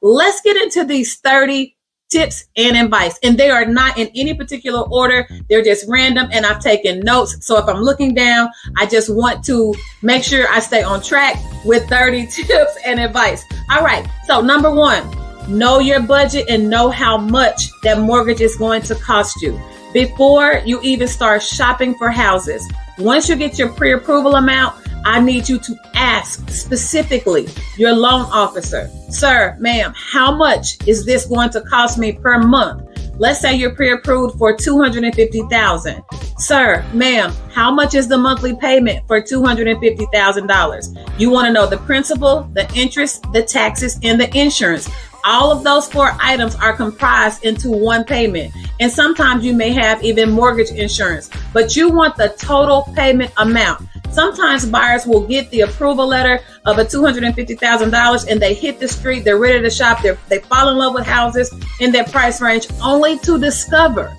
let's get into these 30 tips and advice. And they are not in any particular order. They're just random, and I've taken notes. So if I'm looking down, I just want to make sure I stay on track with 30 tips and advice. All right. So number one, know your budget and know how much that mortgage is going to cost you before you even start shopping for houses. Once you get your pre-approval amount, I need you to ask specifically your loan officer, sir, ma'am, how much is this going to cost me per month? Let's say you're pre-approved for $250,000. Sir, ma'am, how much is the monthly payment for $250,000? You want to know the principal, the interest, the taxes, and the insurance. All of those 4 items are comprised into one payment. And sometimes you may have even mortgage insurance, but you want the total payment amount. Sometimes buyers will get the approval letter of a $250,000 and they hit the street, they're ready to shop, they fall in love with houses in their price range, only to discover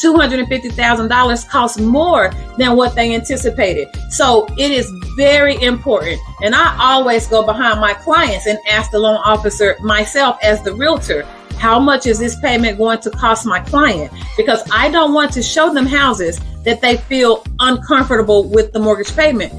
$250,000 costs more than what they anticipated. So it is very important. And I always go behind my clients and ask the loan officer myself as the realtor, how much is this payment going to cost my client? Because I don't want to show them houses that they feel uncomfortable with the mortgage payment.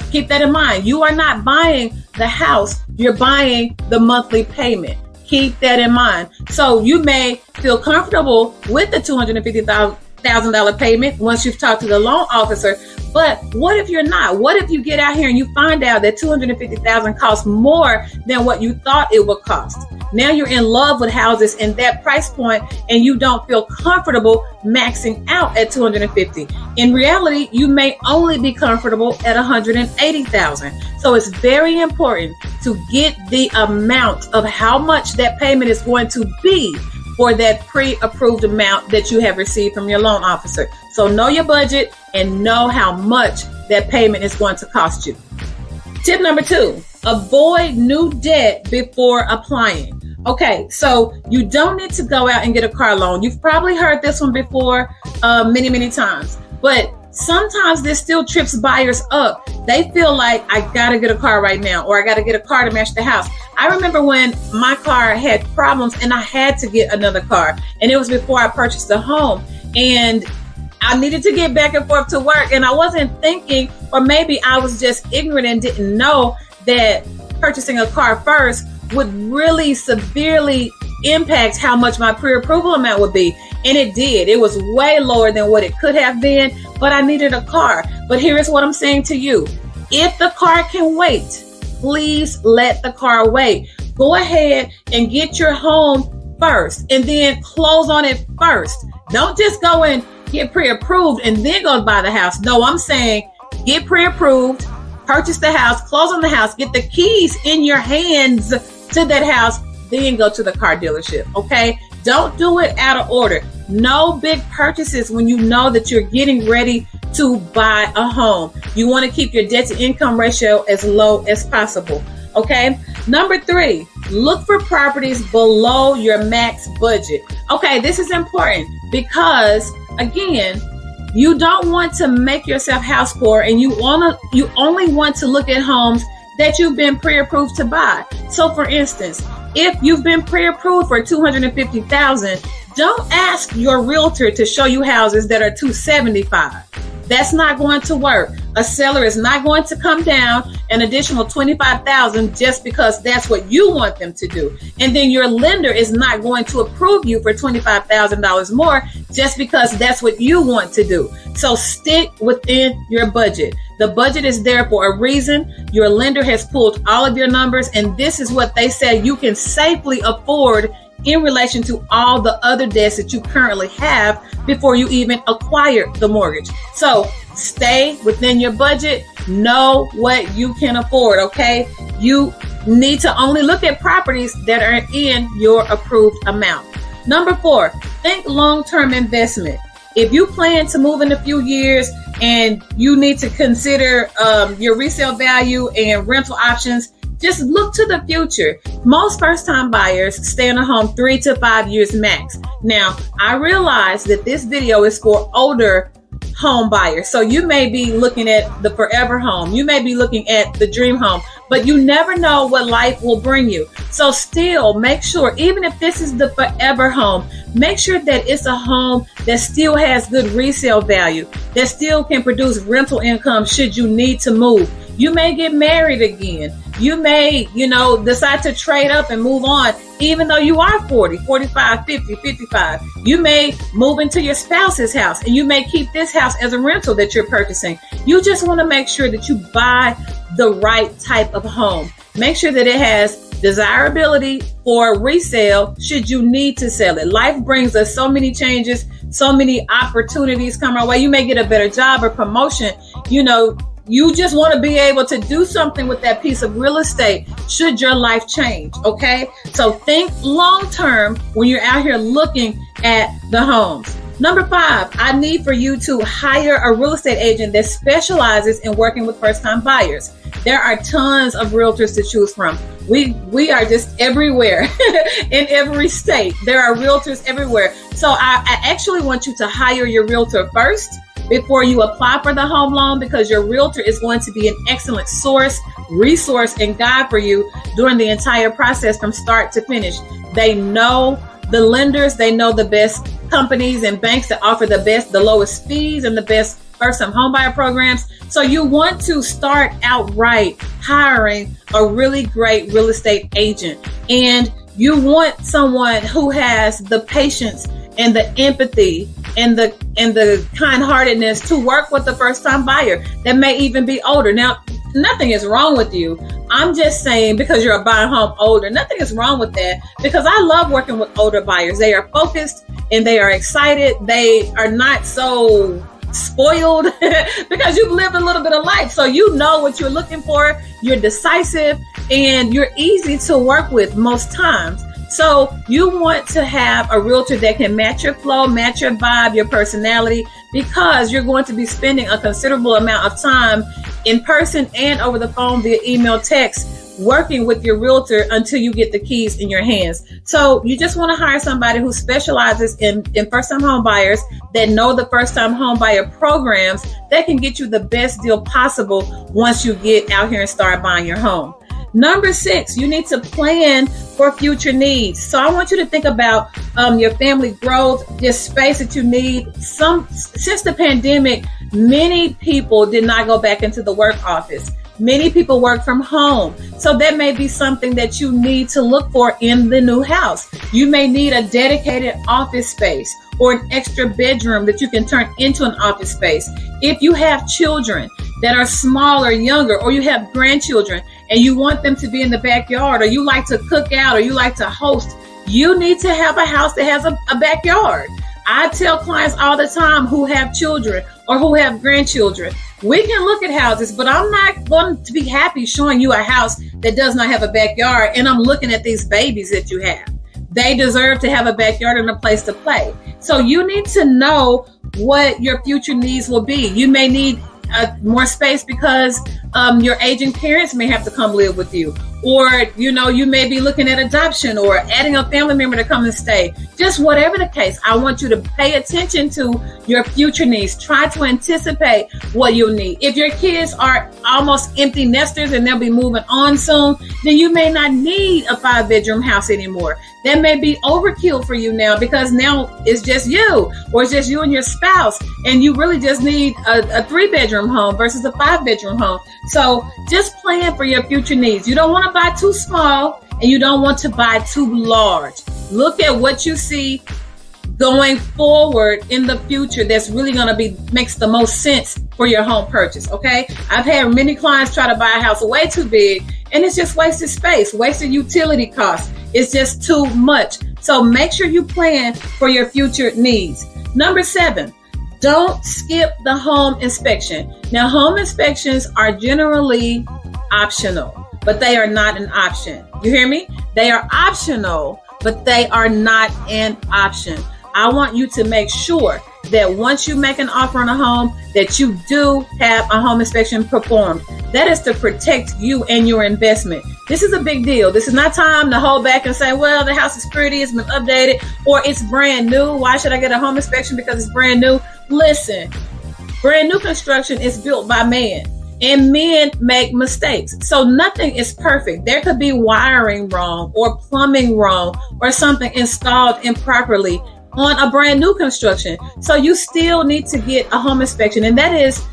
Keep that in mind. You are not buying the house, you're buying the monthly payment. Keep that in mind. So you may feel comfortable with the $250,000 payment once you've talked to the loan officer. But what if you're not? What if you get out here and you find out that $250,000 costs more than what you thought it would cost? Now you're in love with houses in that price point and you don't feel comfortable maxing out at $250,000. In reality, you may only be comfortable at $180,000. So it's very important to get the amount of how much that payment is going to be for that pre-approved amount that you have received from your loan officer. So know your budget and know how much that payment is going to cost you. Tip number 2, avoid new debt before applying. Okay, so you don't need to go out and get a car loan. You've probably heard this one before many times, but sometimes this still trips buyers up. They feel like I gotta get a car right now, or I gotta get a car to match the house. I remember when my car had problems and I had to get another car, and it was before I purchased a home, and I needed to get back and forth to work, and I wasn't thinking, or maybe I was just ignorant and didn't know that purchasing a car first would really severely impact how much my pre-approval amount would be. And it did. It was way lower than what it could have been, but I needed a car. But here is what I'm saying to you. If the car can wait, please let the car wait. Go ahead and get your home first and then close on it first. Don't just go and get pre-approved and then go buy the house. No, I'm saying get pre-approved, purchase the house, close on the house, get the keys in your hands to that house, then go to the car dealership, okay? Don't do it out of order. No big purchases when you know that you're getting ready to buy a home. You want to keep your debt to income ratio as low as possible, okay? Number 3, look for properties below your max budget. Okay, this is important because, again, you don't want to make yourself house poor, and you only want to look at homes that you've been pre-approved to buy. So for instance, if you've been pre-approved for $250,000, don't ask your realtor to show you houses that are $275,000. That's not going to work. A seller is not going to come down an additional $25,000 just because that's what you want them to do. And then your lender is not going to approve you for $25,000 more just because that's what you want to do. So stick within your budget. The budget is there for a reason. Your lender has pulled all of your numbers, and this is what they say you can safely afford in relation to all the other debts that you currently have before you even acquire the mortgage. So stay within your budget. Know what you can afford, okay? You need to only look at properties that are in your approved amount. Number 4, think long-term investment. If you plan to move in a few years and you need to consider your resale value and rental options, just look to the future. Most first-time buyers stay in a home 3 to 5 years max. Now, I realize that this video is for older home buyers. So you may be looking at the forever home. You may be looking at the dream home. but you never know what life will bring you. So still make sure, even if this is the forever home, make sure that it's a home that still has good resale value, that still can produce rental income should you need to move. You may get married again. You may, decide to trade up and move on, even though you are 40, 45, 50, 55. You may move into your spouse's house, and you may keep this house as a rental that you're purchasing. You just want to make sure that you buy the right type of home. Make sure that it has desirability for resale should you need to sell it. Life brings us so many changes, so many opportunities come our way. You may get a better job or promotion, You just want to be able to do something with that piece of real estate should your life change, okay? So think long term when you're out here looking at the homes. Number 5, I need for you to hire a real estate agent that specializes in working with first-time buyers. There are tons of realtors to choose from. We are just everywhere in every state. There are realtors everywhere. So I actually want you to hire your realtor first before you apply for the home loan, because your realtor is going to be an excellent resource, and guide for you during the entire process from start to finish. They know the lenders, they know the best companies and banks that offer the lowest fees and the best first-time homebuyer programs. So you want to start out right hiring a really great real estate agent, and you want someone who has the patience and the empathy and the kind-heartedness to work with the first-time buyer that may even be older. Now, nothing is wrong with you. I'm just saying, because you're buying home older, nothing is wrong with that, because I love working with older buyers. They are focused and they are excited. They are not so spoiled because you've lived a little bit of life. So you know what you're looking for. You're decisive and you're easy to work with most times. So you want to have a realtor that can match your flow, match your vibe, your personality, because you're going to be spending a considerable amount of time in person and over the phone via email, text, working with your realtor until you get the keys in your hands. So you just want to hire somebody who specializes in first-time home buyers, that know the first-time home buyer programs, that can get you the best deal possible once you get out here and start buying your home. Number 6, you need to plan for future needs. So I want you to think about your family growth, this space that you need. Since the pandemic, many people did not go back into the work office. Many people work from home. So that may be something that you need to look for in the new house. You may need a dedicated office space or an extra bedroom that you can turn into an office space. If you have children that are small or younger, or you have grandchildren and you want them to be in the backyard, or you like to cook out, or you like to host, you need to have a house that has a backyard. I tell clients all the time who have children or who have grandchildren, we can look at houses, but I'm not going to be happy showing you a house that does not have a backyard and I'm looking at these babies that you have. They deserve to have a backyard and a place to play. So you need to know what your future needs will be. You may need more space because your aging parents may have to come live with you, or you may be looking at adoption or adding a family member to come and stay. Just whatever the case, I want you to pay attention to your future needs. Try to anticipate what you'll need. If your kids are almost empty nesters and they'll be moving on soon, then you may not need a 5-bedroom house anymore. That may be overkill for you now, because now it's just you, or it's just you and your spouse, and you really just need a 3-bedroom home versus a 5-bedroom home. So just plan for your future needs. You don't want to buy too small and you don't want to buy too large. Look at what you see going forward in the future that's really going to makes the most sense for your home purchase. Okay. I've had many clients try to buy a house way too big, and it's just wasted space, wasted utility costs. It's just too much. So make sure you plan for your future needs. Number 7, don't skip the home inspection. Now, home inspections are generally optional, but they are not an option. You hear me? They are optional, but they are not an option. I want you to make sure that once you make an offer on a home, that you do have a home inspection performed. That is to protect you and your investment. This is a big deal. This is not time to hold back and say, well, the house is pretty, it's been updated, or it's brand new. Why should I get a home inspection because it's brand new? Listen, brand new construction is built by man. And men make mistakes. So nothing is perfect. There could be wiring wrong or plumbing wrong or something installed improperly on a brand new construction. So you still need to get a home inspection, and that is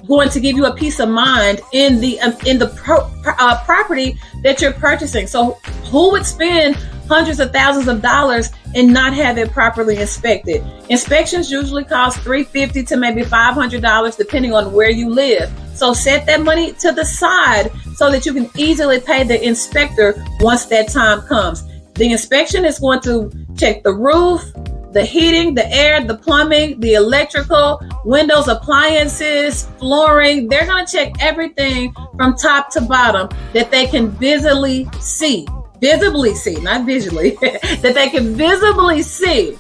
going to give you a peace of mind in the property that you're purchasing. So who would spend hundreds of thousands of dollars and not have it properly inspected? Inspections usually cost $350 to maybe $500 depending on where you live. So set that money to the side so that you can easily pay the inspector once that time comes. The inspection is going to check the roof, the heating, the air, the plumbing, the electrical, windows, appliances, flooring. They're going to check everything from top to bottom that they can visibly see, not visually, that they can visibly see.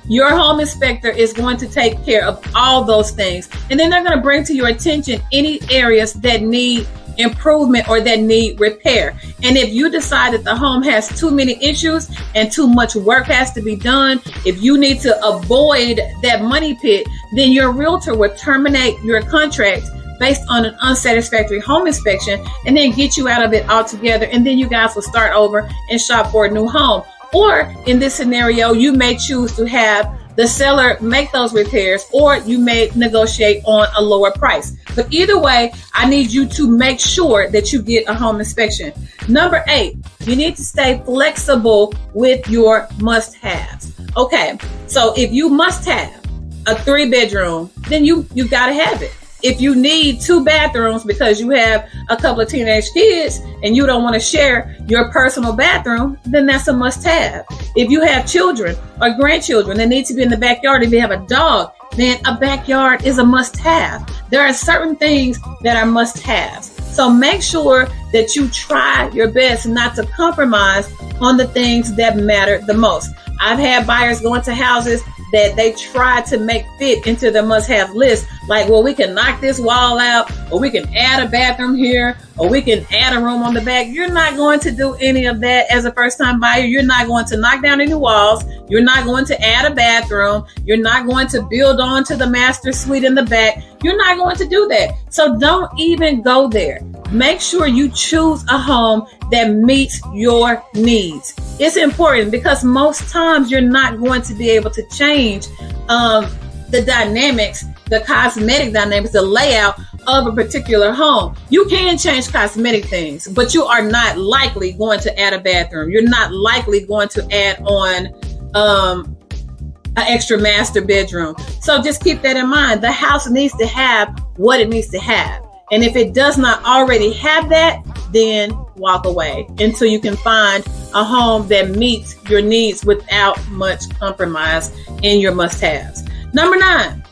Your home inspector is going to take care of all those things. And then they're going to bring to your attention any areas that need improvement or that need repair. And if you decide that the home has too many issues and too much work has to be done, if you need to avoid that money pit, then your realtor will terminate your contract based on an unsatisfactory home inspection and then get you out of it altogether. And then you guys will start over and shop for a new home. Or in this scenario, you may choose to have the seller make those repairs, or you may negotiate on a lower price. But either way, I need you to make sure that you get a home inspection. Number 8, you need to stay flexible with your must-haves. Okay, so if you must have a 3-bedroom, then you got to have it. If you need 2 bathrooms because you have a couple of teenage kids and you don't want to share your personal bathroom, then that's a must-have. If you have children or grandchildren that need to be in the backyard, if you have a dog, then a backyard is a must-have. There are certain things that are must-haves. So make sure that you try your best not to compromise on the things that matter the most. I've had buyers go into houses that they try to make fit into the must-have list. Like, well, we can knock this wall out, or we can add a bathroom here, or we can add a room on the back. You're not going to do any of that as a first-time buyer. You're not going to knock down any walls. You're not going to add a bathroom. You're not going to build on to the master suite in the back. You're not going to do that. So don't even go there. Make sure you choose a home that meets your needs. It's important because most times you're not going to be able to change the dynamics, the cosmetic dynamics, the layout of a particular home. You can change cosmetic things, but you are not likely going to add a bathroom. You're not likely going to add on an extra master bedroom. So just keep that in mind. The house needs to have what it needs to have. And if it does not already have that, then walk away until you can find a home that meets your needs without much compromise in your must-haves. Number 9,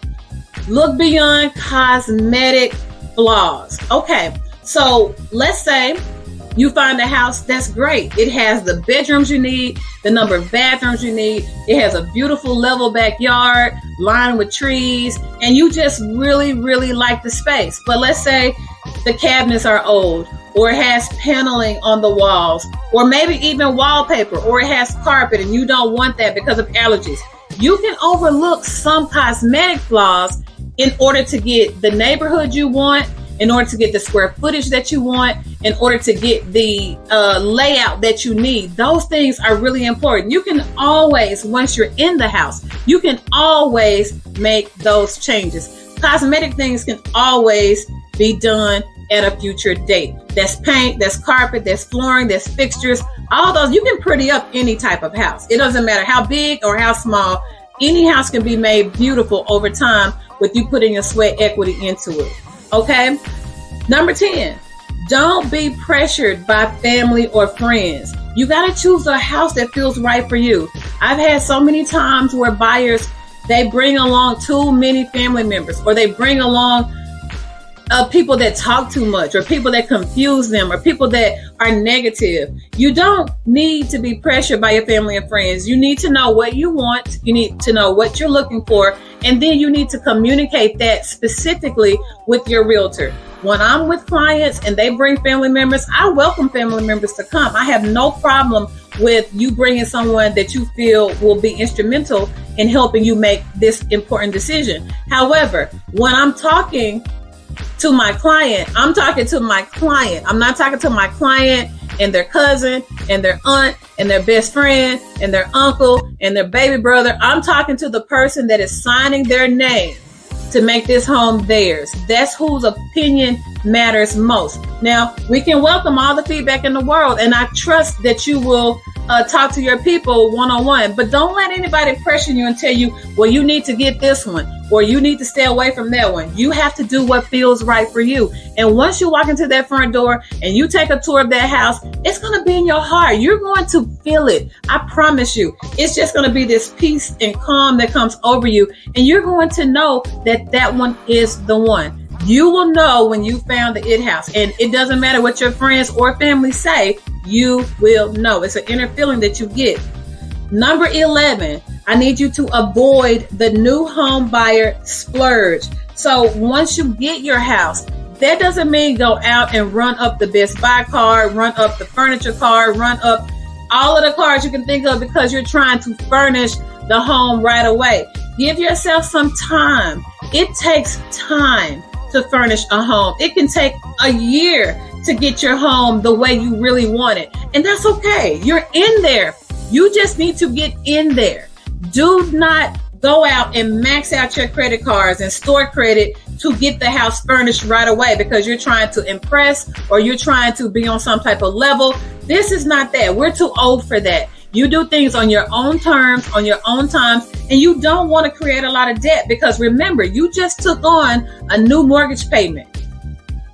look beyond cosmetic flaws. Okay, so let's say you find a house that's great. It has the bedrooms you need, the number of bathrooms you need. It has a beautiful level backyard lined with trees, and you just really, really like the space. But let's say the cabinets are old, or it has paneling on the walls, or maybe even wallpaper, or it has carpet and you don't want that because of allergies. You can overlook some cosmetic flaws in order to get the neighborhood you want, in order to get the square footage that you want, in order to get the layout that you need. Those things are really important. You can always, once you're in the house, you can always make those changes. Cosmetic things can always be done at a future date. That's paint, that's carpet, that's flooring, that's fixtures, all those. You can pretty up any type of house. It doesn't matter how big or how small. Any house can be made beautiful over time with you putting your sweat equity into it. Okay? Number 10, don't be pressured by family or friends. You got to choose a house that feels right for you. I've had so many times where buyers, they bring along too many family members, or they bring along people that talk too much, or people that confuse them, or people that are negative. You don't need to be pressured by your family and friends. You need to know what you want. You need to know what you're looking for. And then you need to communicate that specifically with your realtor. When I'm with clients and they bring family members, I welcome family members to come. I have no problem with you bringing someone that you feel will be instrumental in helping you make this important decision. However, when I'm talking to my client. I'm talking to my client. I'm not talking to my client and their cousin and their aunt and their best friend and their uncle and their baby brother. I'm talking to the person that is signing their name to make this home theirs. That's whose opinion matters most. Now, we can welcome all the feedback in the world, and I trust that you will talk to your people one-on-one, but don't let anybody pressure you and tell you, well, you need to get this one or you need to stay away from that one. You have to do what feels right for you. And once you walk into that front door and you take a tour of that house, it's going to be in your heart. You're going to feel it. I promise you. It's just going to be this peace and calm that comes over you. And you're going to know that that one is the one. You will know when you found the it house. And it doesn't matter what your friends or family say, you will know. It's an inner feeling that you get. Number 11, I need you to avoid the new home buyer splurge. So once you get your house, that doesn't mean go out and run up the Best Buy card, run up the furniture card, run up all of the cards you can think of because you're trying to furnish the home right away. Give yourself some time. It takes time to furnish a home. It can take a year to get your home the way you really want it. And that's okay. You're in there. You just need to get in there. Do not go out and max out your credit cards and store credit to get the house furnished right away because you're trying to impress or you're trying to be on some type of level. This is not that. We're too old for that. You do things on your own terms, on your own time, and you don't want to create a lot of debt because remember, you just took on a new mortgage payment.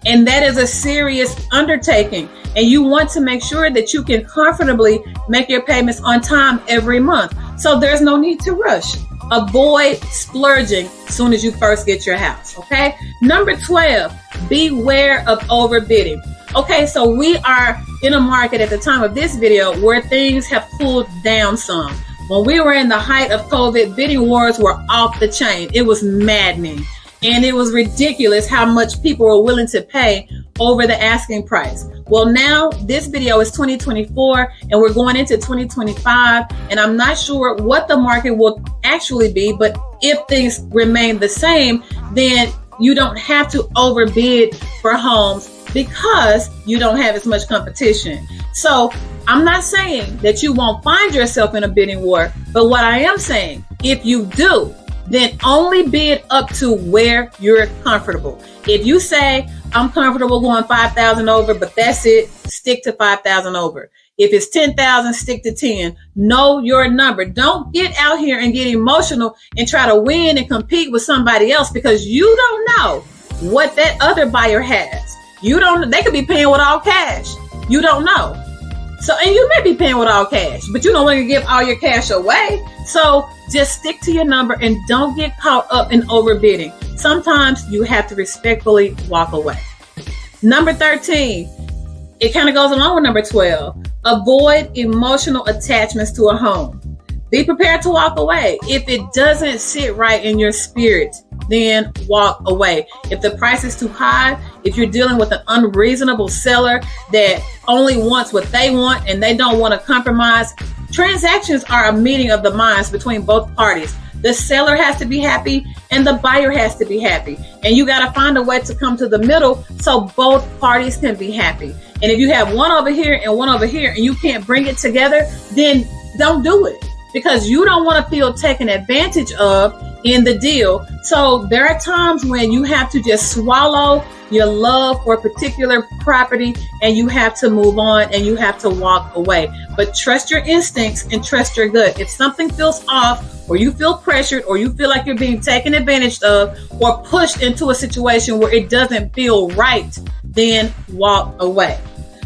And that is a serious undertaking. And you want to make sure that you can comfortably make your payments on time every month. So there's no need to rush. Avoid splurging as soon as you first get your house, okay? Number 12, beware of overbidding. Okay, so we are in a market at the time of this video where things have cooled down some. When we were in the height of COVID, bidding wars were off the chain. It was maddening. And it was ridiculous how much people were willing to pay over the asking price. Well, now this video is 2024 and we're going into 2025. And I'm not sure what the market will actually be, but if things remain the same, then you don't have to overbid for homes because you don't have as much competition. So I'm not saying that you won't find yourself in a bidding war, but what I am saying, if you do, then only bid up to where you're comfortable. If you say, I'm comfortable going 5,000 over, but that's it, stick to 5,000 over. If it's 10,000, stick to 10. Know your number. Don't get out here and get emotional and try to win and compete with somebody else because you don't know what that other buyer has. You don't, they could be paying with all cash. You don't know. So, and you may be paying with all cash, but you don't want to give all your cash away. So just stick to your number and don't get caught up in overbidding. Sometimes you have to respectfully walk away. Number 13, it kind of goes along with number 12. Avoid emotional attachments to a home. Be prepared to walk away. If it doesn't sit right in your spirit, then walk away. If the price is too high, if you're dealing with an unreasonable seller that only wants what they want and they don't want to compromise, transactions are a meeting of the minds between both parties. The seller has to be happy and the buyer has to be happy. And you got to find a way to come to the middle so both parties can be happy. And if you have one over here and one over here and you can't bring it together, then don't do it because you don't want to feel taken advantage of in the deal. So there are times when you have to just swallow your love for a particular property and you have to move on and you have to walk away. But trust your instincts and trust your gut. If something feels off or you feel pressured or you feel like you're being taken advantage of or pushed into a situation where it doesn't feel right, then walk away.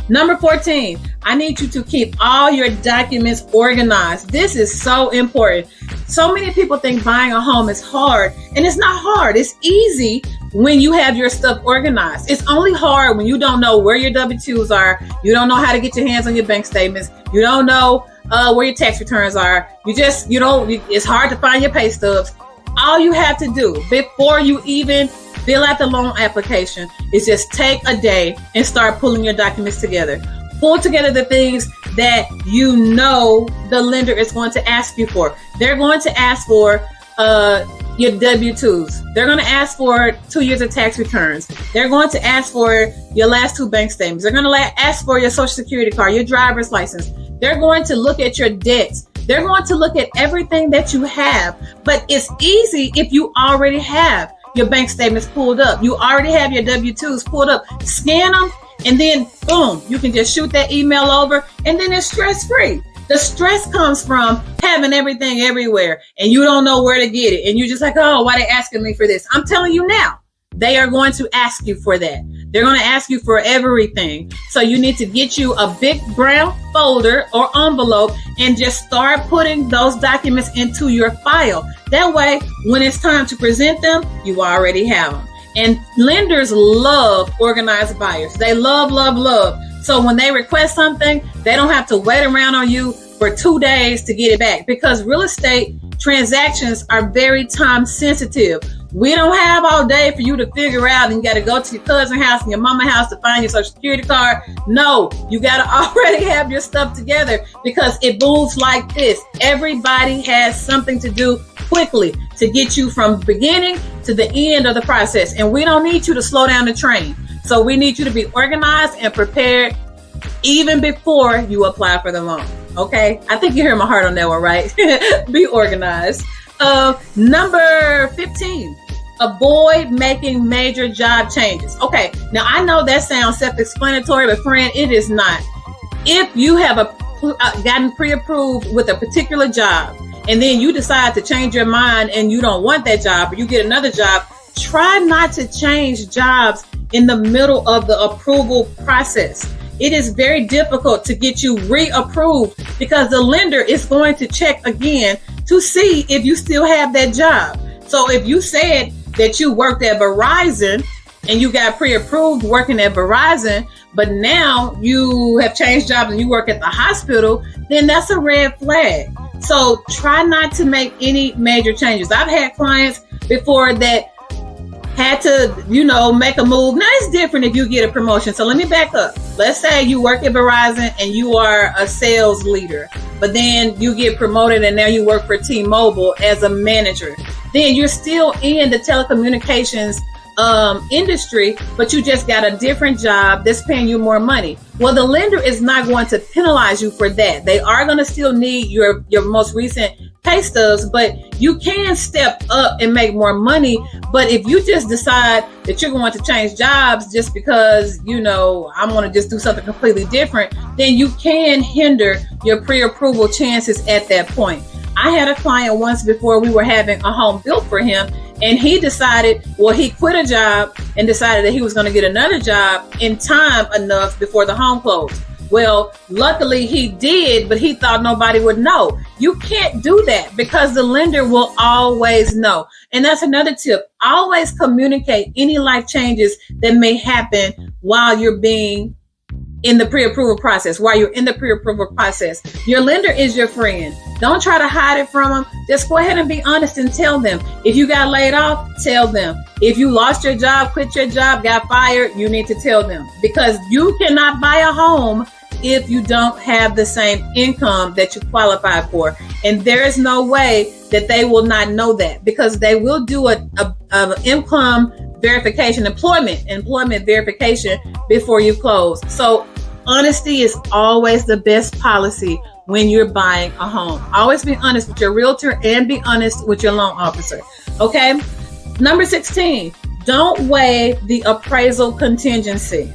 Number 14, I need you to keep all your documents organized. This is so important. So many people think buying a home is hard, and it's not hard. It's easy when you have your stuff organized. It's only hard when you don't know where your W-2s are. You don't know how to get your hands on your bank statements. You don't know where your tax returns are. It's hard to find your pay stubs. All you have to do before you even fill out the loan application is just take a day and start pulling your documents together. Pull together the things that you know the lender is going to ask you for. They're going to ask for your W-2s. They're going to ask for 2 years of tax returns. They're going to ask for your last 2 bank statements. They're going to ask for your social security card, your driver's license. They're going to look at your debts. They're going to look at everything that you have. But it's easy if you already have your bank statements pulled up. You already have your W-2s pulled up. Scan them, and then boom, you can just shoot that email over, and then it's stress-free. The stress comes from having everything everywhere, and you don't know where to get it. And you're just like, oh, why are they asking me for this? I'm telling you now, they are going to ask you for that. They're going to ask you for everything. So you need to get you a big brown folder or envelope and just start putting those documents into your file. That way, when it's time to present them, you already have them. And lenders love organized buyers. They love, love, love. So when they request something, they don't have to wait around on you for 2 days to get it back, because real estate transactions are very time sensitive. We don't have all day for you to figure out, and you got to go to your cousin's house and your mama's house to find your social security card. No, you got to already have your stuff together, because it moves like this. Everybody has something to do quickly to get you from beginning to the end of the process. And we don't need you to slow down the train. So we need you to be organized and prepared even before you apply for the loan. Okay? I think you hear my heart on that one, right? Be organized. Number 15, avoid making major job changes. Okay, now I know that sounds self-explanatory, but friend, it is not. If you have gotten pre-approved with a particular job, and then you decide to change your mind and you don't want that job, or you get another job, try not to change jobs in the middle of the approval process. It is very difficult to get you reapproved, because the lender is going to check again to see if you still have that job. So if you said that you worked at Verizon and you got pre-approved working at Verizon, but now you have changed jobs and you work at the hospital, then that's a red flag. So try not to make any major changes. I've had clients before that had to, make a move. Now it's different if you get a promotion. So let me back up. Let's say you work at Verizon and you are a sales leader, but then you get promoted and now you work for T-Mobile as a manager. Then you're still in the telecommunications industry, but you just got a different job that's paying you more money. Well, the lender is not going to penalize you for that. They are going to still need your most recent pay stubs, but you can step up and make more money. But if you just decide that you're going to change jobs just because, I want to just do something completely different, then you can hinder your pre-approval chances at that point. I had a client once before we were having a home built for him, and he decided, he quit a job and decided that he was going to get another job in time enough before the home closed. Well, luckily he did, but he thought nobody would know. You can't do that, because the lender will always know. And that's another tip. Always communicate any life changes that may happen while you're being in the pre-approval process. While you're in the pre-approval process, your lender is your friend. Don't try to hide it from them. Just go ahead and be honest and tell them. If you got laid off, tell them. If you lost your job, quit your job, got fired, you need to tell them, because you cannot buy a home if you don't have the same income that you qualify for. And there is no way that they will not know that, because they will do a income verification, employment verification before you close. So honesty is always the best policy when you're buying a home. Always be honest with your realtor and be honest with your loan officer. Okay. Number 16, don't waive the appraisal contingency.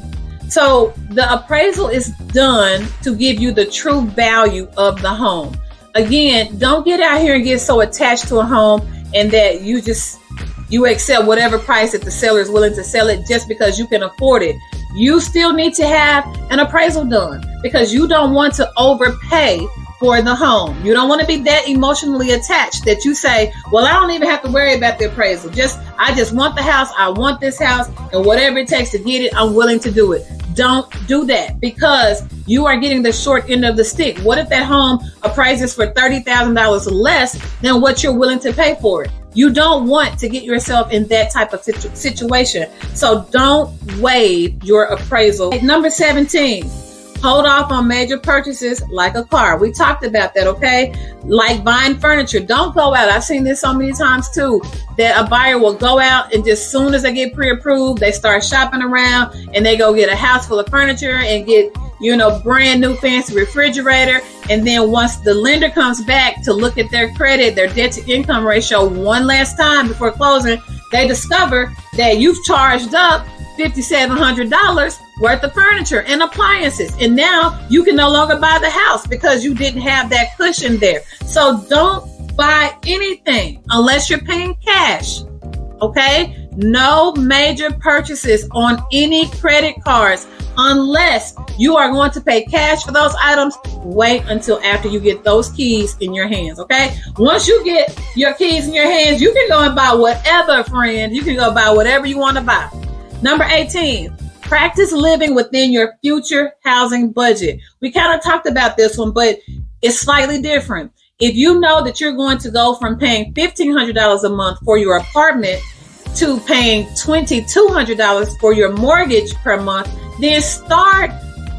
So the appraisal is done to give you the true value of the home. Again, don't get out here and get so attached to a home and that you accept whatever price that the seller is willing to sell it just because you can afford it. You still need to have an appraisal done, because you don't want to overpay for the home. You don't want to be that emotionally attached that you say, well, I don't even have to worry about the appraisal. I just want the house. I want this house, and whatever it takes to get it, I'm willing to do it. Don't do that, because you are getting the short end of the stick. What if that home appraises for $30,000 less than what you're willing to pay for it? You don't want to get yourself in that type of situation. So don't waive your appraisal. Number 17, Hold off on major purchases like a car. We talked about that, okay? Like buying furniture. Don't go out. I've seen this so many times too, that a buyer will go out and just soon as they get pre-approved, they start shopping around and they go get a house full of furniture and get, brand new fancy refrigerator. And then once the lender comes back to look at their credit, their debt to income ratio one last time before closing, they discover that you've charged up $5,700 worth of furniture and appliances. And now you can no longer buy the house because you didn't have that cushion there. So don't buy anything unless you're paying cash. Okay? No major purchases on any credit cards unless you are going to pay cash for those items. Wait until after you get those keys in your hands. Okay? Once you get your keys in your hands, you can go and buy whatever, friend. You can go buy whatever you want to buy. Number 18, practice living within your future housing budget. We kind of talked about this one, but it's slightly different. If you know that you're going to go from paying $1,500 a month for your apartment to paying $2,200 for your mortgage per month, then start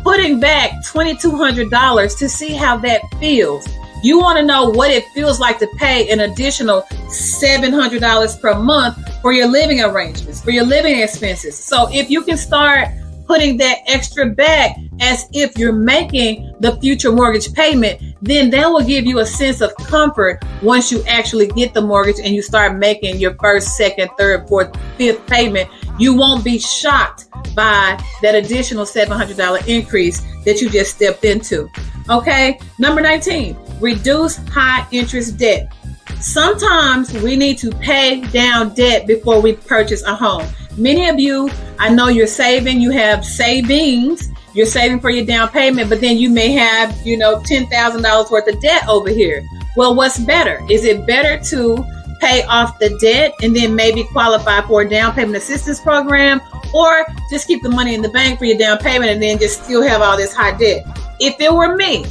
putting back $2,200 to see how that feels. You want to know what it feels like to pay an additional $700 per month for your living arrangements, for your living expenses. So if you can start putting that extra back as if you're making the future mortgage payment, then that will give you a sense of comfort once you actually get the mortgage and you start making your first, second, third, fourth, fifth payment. You won't be shocked by that additional $700 increase that you just stepped into. Okay. Number 19, reduce high interest debt. Sometimes we need to pay down debt before we purchase a home. Many of you, I know you're saving, you have savings, you're saving for your down payment, but then you may have, $10,000 worth of debt over here. Well, what's better? Is it better to pay off the debt and then maybe qualify for a down payment assistance program, or just keep the money in the bank for your down payment and then just still have all this high debt? If it were me,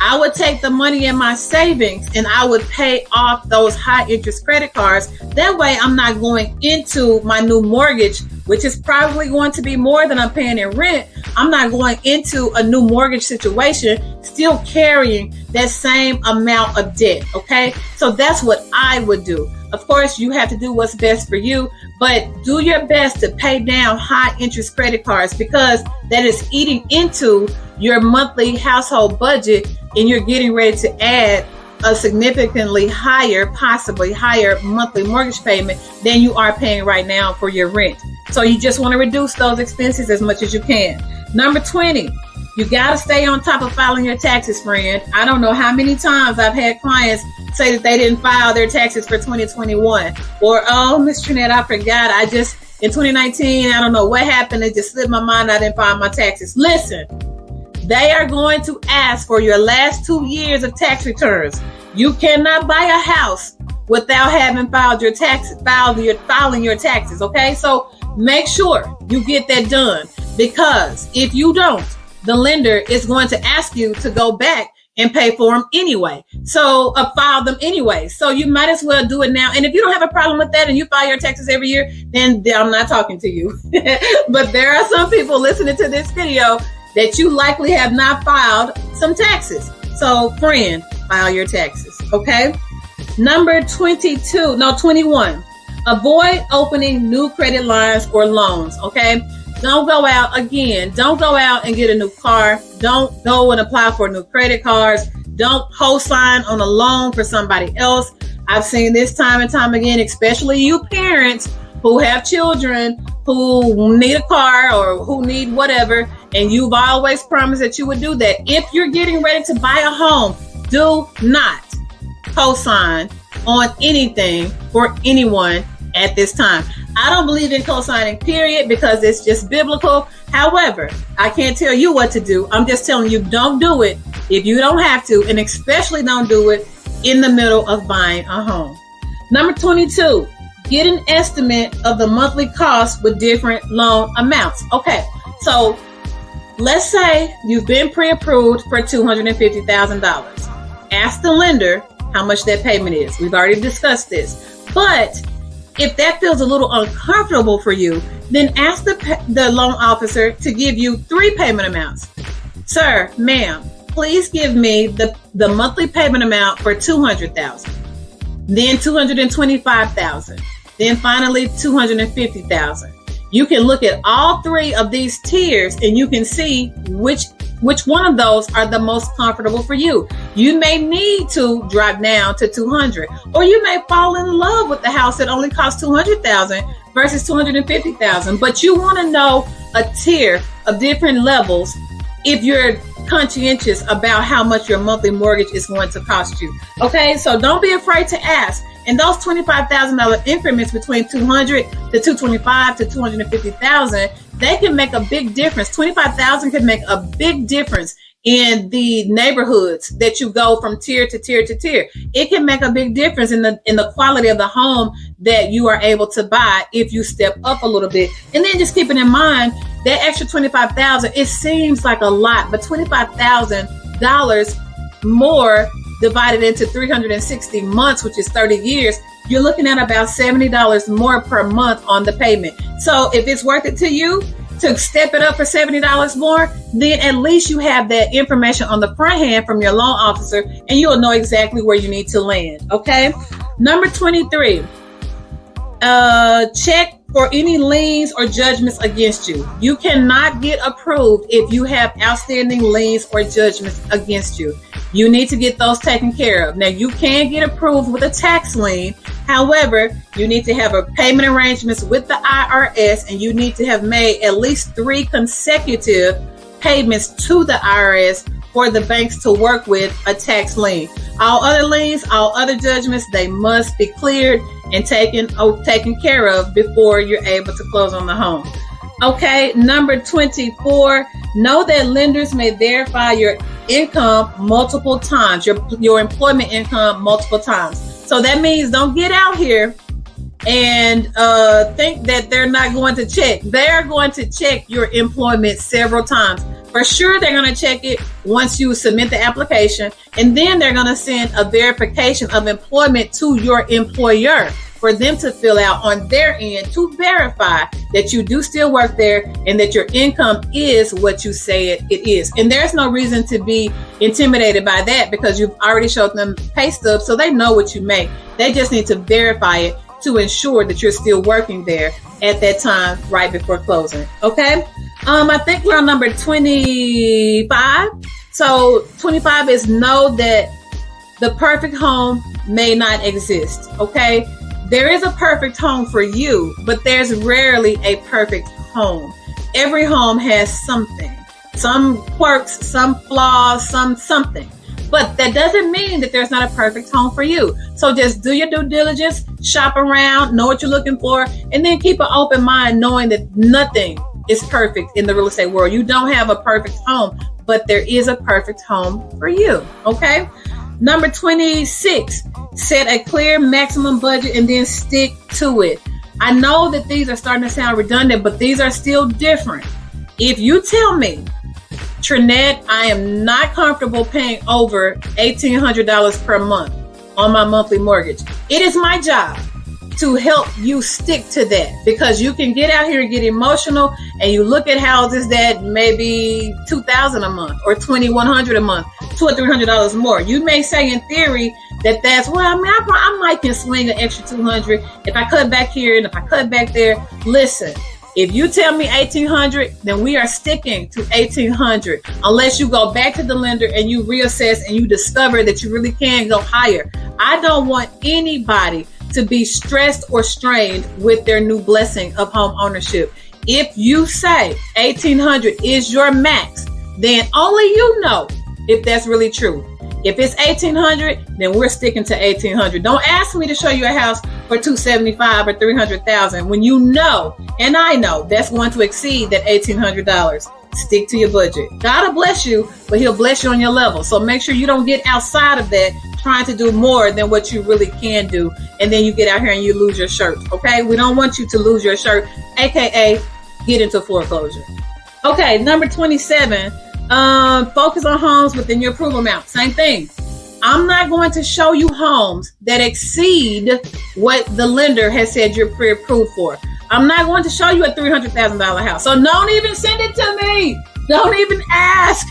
I would take the money in my savings and I would pay off those high interest credit cards. That way I'm not going into my new mortgage, which is probably going to be more than I'm paying in rent. I'm not going into a new mortgage situation still carrying that same amount of debt. Okay. So that's what I would do. Of course, you have to do what's best for you, but do your best to pay down high interest credit cards because that is eating into your monthly household budget and you're getting ready to add a significantly higher, possibly higher monthly mortgage payment than you are paying right now for your rent. So you just want to reduce those expenses as much as you can. Number 20, you got to stay on top of filing your taxes, friend. I don't know how many times I've had clients say that they didn't file their taxes for 2021. Or, oh, Ms. Tranett, I forgot. In 2019, I don't know what happened. It just slipped my mind. I didn't file my taxes. Listen, they are going to ask for your last 2 years of tax returns. You cannot buy a house without having filing your taxes. Okay. So make sure you get that done, because if you don't, the lender is going to ask you to go back and pay for them anyway. So file them anyway. So you might as well do it now. And if you don't have a problem with that and you file your taxes every year, then I'm not talking to you. But there are some people listening to this video that you likely have not filed some taxes. So friend, file your taxes. Okay. Number 21, avoid opening new credit lines or loans. Okay. Don't go out and get a new car. Don't go and apply for new credit cards. Don't co-sign on a loan for somebody else. I've seen this time and time again, especially you parents who have children who need a car or who need whatever, and you've always promised that you would do that. If you're getting ready to buy a home, do not co-sign on anything for anyone at this time. I don't believe in co-signing, period, because it's just biblical. However, I can't tell you what to do. I'm just telling you, don't do it if you don't have to, and especially don't do it in the middle of buying a home. Number 22, get an estimate of the monthly cost with different loan amounts. Okay, so let's say you've been pre-approved for $250,000. Ask the lender how much that payment is. We've already discussed this. But if that feels a little uncomfortable for you, then ask the loan officer to give you 3 payment amounts. Sir, ma'am, please give me the monthly payment amount for $200,000, then $225,000, then finally $250,000. You can look at all three of these tiers and you can see which one of those are the most comfortable for you. You may need to drop down to $200,000, or you may fall in love with the house that only costs $200,000 versus $250,000. But you want to know a tier of different levels if you're conscientious about how much your monthly mortgage is going to cost you. Okay, so don't be afraid to ask. And those $25,000 increments between $200,000 to $225,000 to $250,000, they can make a big difference. $25,000 can make a big difference in the neighborhoods that you go from tier to tier to tier. It can make a big difference in the quality of the home that you are able to buy if you step up a little bit. And then just keeping in mind that extra $25,000, it seems like a lot, but $25,000 more divided into 360 months, which is 30 years, you're looking at about $70 more per month on the payment. So if it's worth it to you to step it up for $70 more, then at least you have that information on the front hand from your loan officer and you'll know exactly where you need to land. Okay. Number 23, check for any liens or judgments against you. You cannot get approved if you have outstanding liens or judgments against you. You need to get those taken care of. Now, you can get approved with a tax lien. However, you need to have a payment arrangements with the IRS, and you need to have made at least 3 consecutive payments to the IRS for the banks to work with a tax lien. All other liens, all other judgments, they must be cleared and taken care of before you're able to close on the home. Okay, number 24, know that lenders may verify your income multiple times, your employment income multiple times. So that means don't get out here and think that they're not going to check. They're going to check your employment several times. For sure, they're going to check it once you submit the application, and then they're going to send a verification of employment to your employer for them to fill out on their end to verify that you do still work there and that your income is what you say it is. And there's no reason to be intimidated by that because you've already showed them pay stubs, so they know what you make. They just need to verify it to ensure that you're still working there at that time right before closing. Okay. I think we're on number 25. So 25 is know that the perfect home may not exist. Okay. There is a perfect home for you, but there's rarely a perfect home. Every home has something, some quirks, some flaws, something. But that doesn't mean that there's not a perfect home for you. So just do your due diligence, shop around, know what you're looking for, and then keep an open mind knowing that nothing is perfect in the real estate world. You don't have a perfect home, but there is a perfect home for you. Okay. Number 26, set a clear maximum budget and then stick to it. I know that these are starting to sound redundant, but these are still different. If you tell me, Tranett, I am not comfortable paying over $1,800 per month on my monthly mortgage, it is my job to help you stick to that, because you can get out here and get emotional and you look at houses that may be $2,000 a month or $2,100 a month, $200 or $300 more. You may say in theory that's, well, I mean, I might can swing an extra $200 if I cut back here and if I cut back there. Listen, if you tell me $1,800, then we are sticking to $1,800 unless you go back to the lender and you reassess and you discover that you really can go higher. I don't want anybody to be stressed or strained with their new blessing of home ownership. If you say $1,800 is your max, then only you know if that's really true. If it's $1,800, then we're sticking to $1,800. Don't ask me to show you a house for $275,000 or $300,000 when you know, and I know, that's going to exceed that $1,800. Stick to your budget. God will bless you, but he'll bless you on your level. So make sure you don't get outside of that trying to do more than what you really can do. And then you get out here and you lose your shirt. Okay. We don't want you to lose your shirt, AKA get into foreclosure. Okay. Number 27, focus on homes within your approval amount. Same thing. I'm not going to show you homes that exceed what the lender has said you're pre-approved for. I'm not going to show you a $300,000 house. So don't even send it to me. Don't even ask.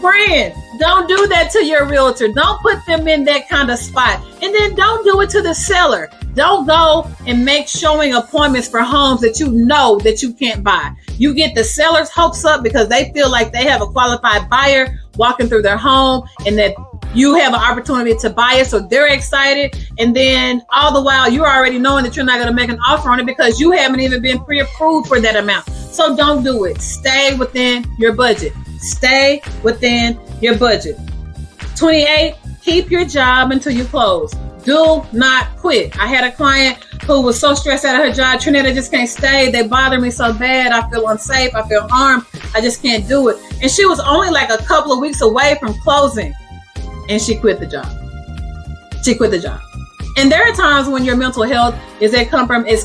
Friend, don't do that to your realtor. Don't put them in that kind of spot. And then don't do it to the seller. Don't go and make showing appointments for homes that you know that you can't buy. You get the seller's hopes up because they feel like they have a qualified buyer walking through their home and that you have an opportunity to buy it. So they're excited. And then all the while you're already knowing that you're not going to make an offer on it because you haven't even been pre-approved for that amount. So don't do it. Stay within your budget. Stay within your budget. 28, keep your job until you close. Do not quit. I had a client who was so stressed out of her job. Tranett, I just can't stay. They bother me so bad. I feel unsafe. I feel harmed. I just can't do it. And she was only like a couple of weeks away from closing. And she quit the job. She quit the job. And there are times when your mental health is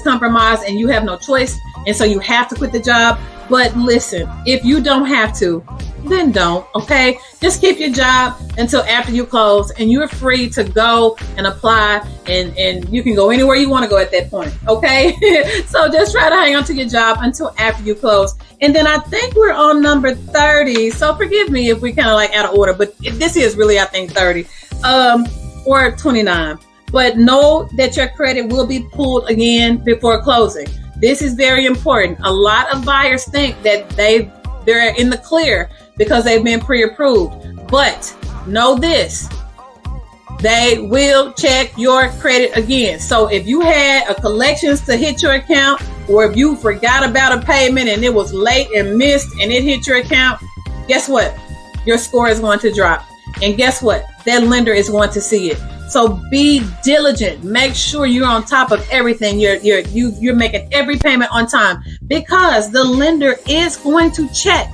compromised and you have no choice. And so you have to quit the job. But listen, if you don't have to, then don't, okay? Just keep your job until after you close and you're free to go and apply and you can go anywhere you want to go at that point, okay? So just try to hang on to your job until after you close. And then I think we're on number 30. So forgive me if we kind of like out of order, but this is really, I think 30 or 29. But know that your credit will be pulled again before closing. This is very important. A lot of buyers think that they're in the clear because they've been pre-approved. But know this, they will check your credit again. So if you had a collections to hit your account, or if you forgot about a payment and it was late and missed and it hit your account, guess what? Your score is going to drop. And guess what? That lender is going to see it. So be diligent. Make sure you're on top of everything. You're making every payment on time because the lender is going to check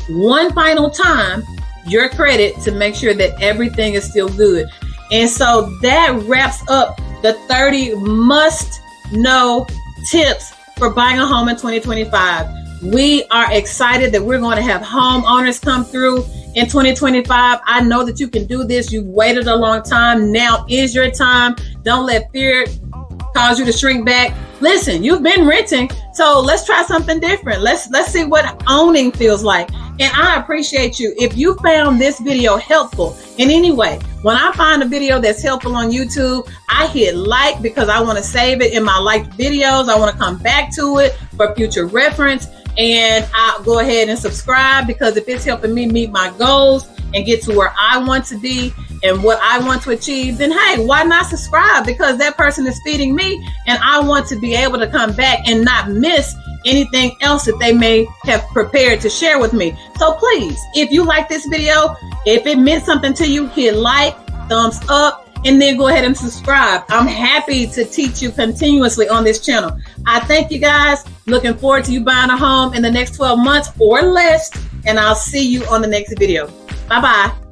one final time your credit to make sure that everything is still good. And so that wraps up the 30 must-know tips for buying a home in 2025. We are excited that we're going to have homeowners come through in 2025. I know that you can do this. You've waited a long time. Now is your time. Don't let fear cause you to shrink back. Listen, you've been renting, so let's try something different. Let's see what owning feels like. And I appreciate you. If you found this video helpful in any way, when I find a video that's helpful on YouTube, I hit like because I want to save it in my liked videos. I want to come back to it for future reference. And I'll go ahead and subscribe because if it's helping me meet my goals and get to where I want to be and what I want to achieve, then hey, why not subscribe? Because that person is feeding me and I want to be able to come back and not miss anything else that they may have prepared to share with me. So please, if you like this video, if it meant something to you, hit like, thumbs up, and then go ahead and subscribe. I'm happy to teach you continuously on this channel. I thank you guys. Looking forward to you buying a home in the next 12 months or less. And I'll see you on the next video. Bye-bye.